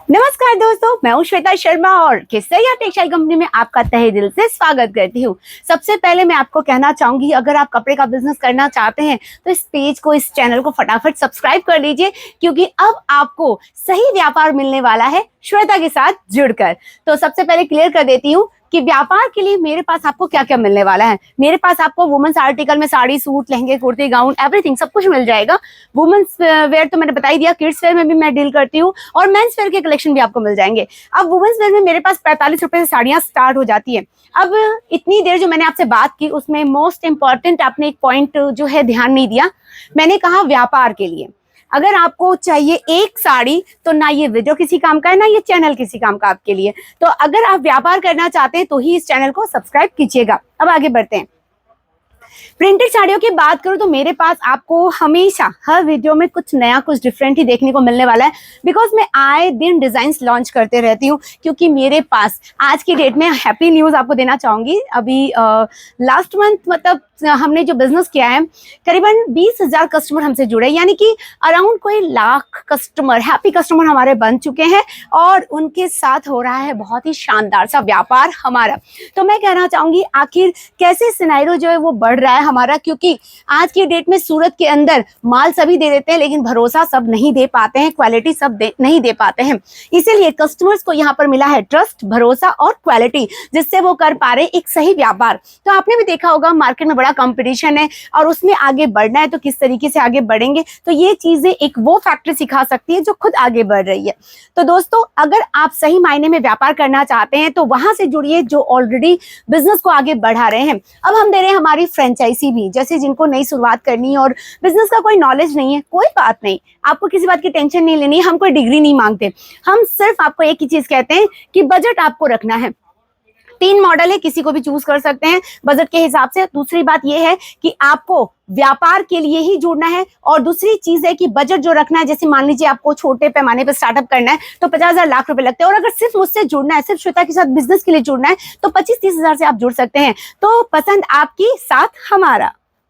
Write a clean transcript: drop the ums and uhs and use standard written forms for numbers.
नमस्कार दोस्तों, मैं हूं श्वेता शर्मा और केसरिया टेक्सटाइल कंपनी में आपका तहे दिल से स्वागत करती हूं। सबसे पहले मैं आपको कहना चाहूंगी, अगर आप कपड़े का बिजनेस करना चाहते हैं तो इस पेज को, इस चैनल को फटाफट सब्सक्राइब कर लीजिए, क्योंकि अब आपको सही व्यापार मिलने वाला है श्वेता के साथ जुड़कर। तो सबसे पहले क्लियर कर देती हूँ कि व्यापार के लिए मेरे पास आपको क्या क्या मिलने वाला है। मेरे पास आपको वुमेन्स आर्टिकल में साड़ी, सूट, लहंगे, कुर्ती, गाउन, एवरीथिंग सब कुछ मिल जाएगा। वुमेन्स वेयर तो मैंने बता ही दिया, किड्स वेयर में भी मैं डील करती हूँ और मेंस वेयर के कलेक्शन भी आपको मिल जाएंगे। अब वुमेन्स वेयर में मेरे पास 45 रुपए से साड़ियां स्टार्ट हो जाती है। अब इतनी देर जो मैंने आपसे बात की उसमें मोस्ट इंपॉर्टेंट आपने एक पॉइंट जो है ध्यान नहीं दिया। मैंने कहा व्यापार के लिए अगर आपको चाहिए एक साड़ी, तो ना ये वीडियो किसी काम का है, ना ये चैनल किसी काम का आपके लिए। तो अगर आप व्यापार करना चाहते हैं तो ही इस चैनल को सब्सक्राइब कीजिएगा। अब आगे बढ़ते हैं। प्रिंटेड साड़ियों की बात करूं तो मेरे पास आपको हमेशा हर वीडियो में कुछ नया, कुछ डिफरेंट ही देखने को मिलने वाला है, बिकॉज मैं आए दिन डिजाइन्स लॉन्च करते रहती हूँ। क्योंकि मेरे पास आज की डेट में हैप्पी न्यूज आपको देना चाहूंगी। अभी लास्ट मंथ मतलब हमने जो बिजनेस किया है, करीबन 20,000 कस्टमर हमसे जुड़े, यानी कि अराउंड कोई लाख कस्टमर, हैप्पी कस्टमर हमारे बन चुके हैं और उनके साथ हो रहा है बहुत ही शानदार सा व्यापार हमारा। तो मैं कहना चाहूंगी आखिर कैसे सिनेरियो जो है वो बढ़ रहा है हमारा, क्योंकि आज की डेट में सूरत के अंदर माल सभी दे देते हैं लेकिन भरोसा सब नहीं दे पाते हैं, क्वालिटी सब नहीं दे पाते हैं। इसीलिए कस्टमर्स को यहाँ पर मिला है ट्रस्ट, भरोसा और क्वालिटी, जिससे वो कर पा रहे एक सही व्यापार। तो आपने भी देखा होगा मार्केट में बड़ा कंपटीशन है और उसमें आगे बढ़ना है तो किस तरीके से आगे बढ़ेंगे। तो ये चीजें एक वो फैक्टर सिखा सकती है जो खुद आगे बढ़ रही है। तो दोस्तों, अगर आप सही मायने में व्यापार करना चाहते हैं तो वहां से जुड़िए जो ऑलरेडी बिजनेस को आगे बढ़ा रहे हैं। अब हम दे रहे हैं हमारी फ्रेंचाइजी भी, जैसे जिनको नई शुरुआत करनी है और बिजनेस का कोई नॉलेज नहीं है, कोई बात नहीं, आपको किसी बात की टेंशन नहीं लेनी है। हम कोई डिग्री नहीं मांगते, हम सिर्फ आपको एक ही चीज कहते हैं कि बजट आपको रखना है। 3 मॉडल है, किसी को भी चूज कर सकते हैं बजट के हिसाब से। दूसरी बात यह है कि आपको व्यापार के लिए ही जुड़ना है, और दूसरी चीज है कि बजट जो रखना है, जैसे मान लीजिए आपको छोटे पैमाने पर स्टार्टअप करना है तो 50,000 लाख रुपए लगते हैं, और अगर सिर्फ मुझसे जुड़ना है, सिर्फ श्वेता के साथ बिजनेस के लिए जुड़ना है तो 25-30 हजार से आप जुड़ सकते हैं। तो पसंद आपकी, साथ हमारा।